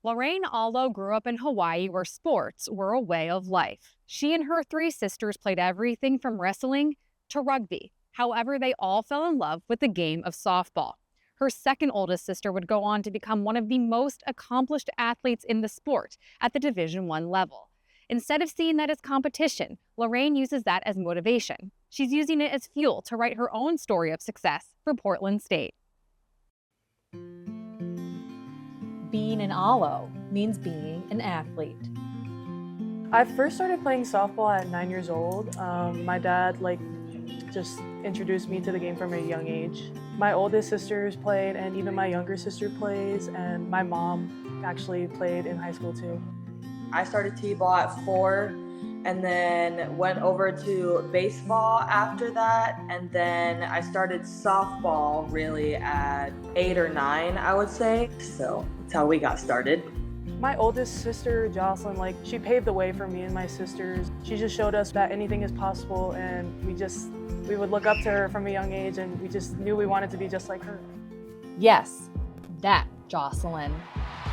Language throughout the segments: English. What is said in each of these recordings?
Lorraine Alo grew up in Hawaii where sports were a way of life. She and her three sisters played everything from wrestling to rugby. However, they all fell in love with the game of softball. Her second oldest sister would go on to become one of the most accomplished athletes in the sport at the Division I level. Instead of seeing that as competition, Lorraine uses that as motivation. She's using it as fuel to write her own story of success for Portland State. Being an Alo means being an athlete. I first started playing softball at 9 years old. My dad just introduced me to the game from a young age. My oldest sisters played, and even my younger sister plays, and my mom actually played in high school too. I started t-ball at 4 and then went over to baseball after that, and then I started softball really at 8 or 9, I would say. So that's how we got started. My oldest sister, Jocelyn, she paved the way for me and my sisters. She just showed us that anything is possible, and we would look up to her from a young age, and we just knew we wanted to be just like her. Yes, that Jocelyn.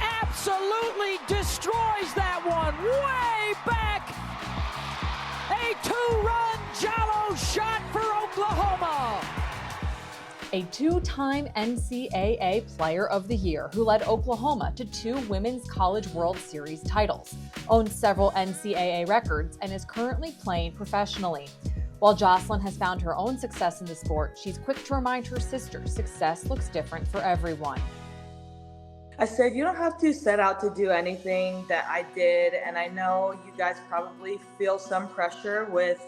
Absolutely destroys that one way back. A 2-run Jallo shot for Oklahoma. A two-time NCAA Player of the Year who led Oklahoma to 2 Women's College World Series titles, owns several NCAA records, and is currently playing professionally. While Jocelyn has found her own success in the sport, she's quick to remind her sisters success looks different for everyone. I said, you don't have to set out to do anything that I did, and I know you guys probably feel some pressure with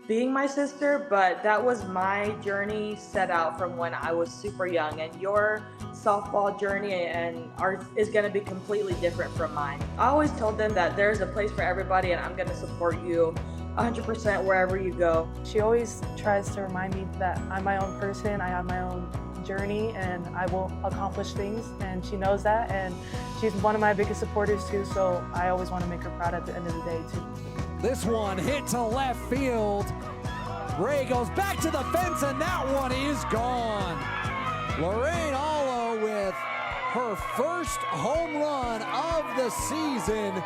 being my sister, but that was my journey set out from when I was super young, and your softball journey and ours is going to be completely different from mine. I always told them that there's a place for everybody, and I'm going to support you 100% wherever you go. She always tries to remind me that I'm my own person, I have my own journey, and I will accomplish things, and she knows that, and she's one of my biggest supporters too, so I always want to make her proud at the end of the day too. This one hit to left field. Ray goes back to the fence, and that one is gone. Lorraine Alo with her first home run of the season.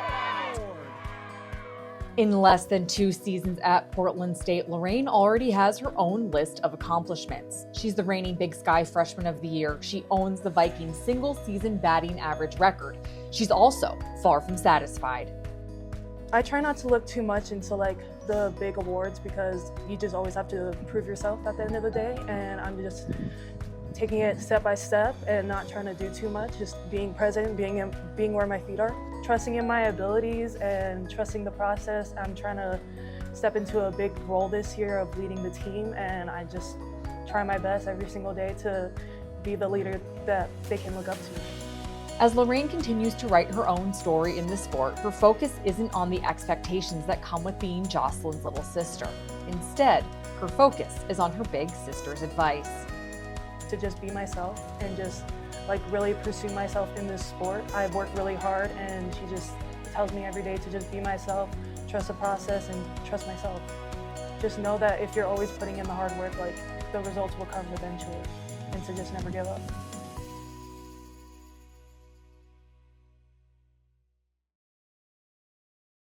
In less than 2 seasons at Portland State, Lorraine already has her own list of accomplishments. She's the reigning Big Sky Freshman of the Year. She owns the Vikings single-season batting average record. She's also far from satisfied. I try not to look too much into the big awards, because you just always have to prove yourself at the end of the day, and I'm just taking it step by step and not trying to do too much, just being present, being where my feet are, trusting in my abilities and trusting the process. I'm trying to step into a big role this year of leading the team, and I just try my best every single day to be the leader that they can look up to. As Lorraine continues to write her own story in the sport, her focus isn't on the expectations that come with being Jocelyn's little sister. Instead, her focus is on her big sister's advice. To just be myself and just really pursue myself in this sport. I've worked really hard, and she just tells me every day to just be myself, trust the process, and trust myself. Just know that if you're always putting in the hard work, the results will come eventually, and to just never give up.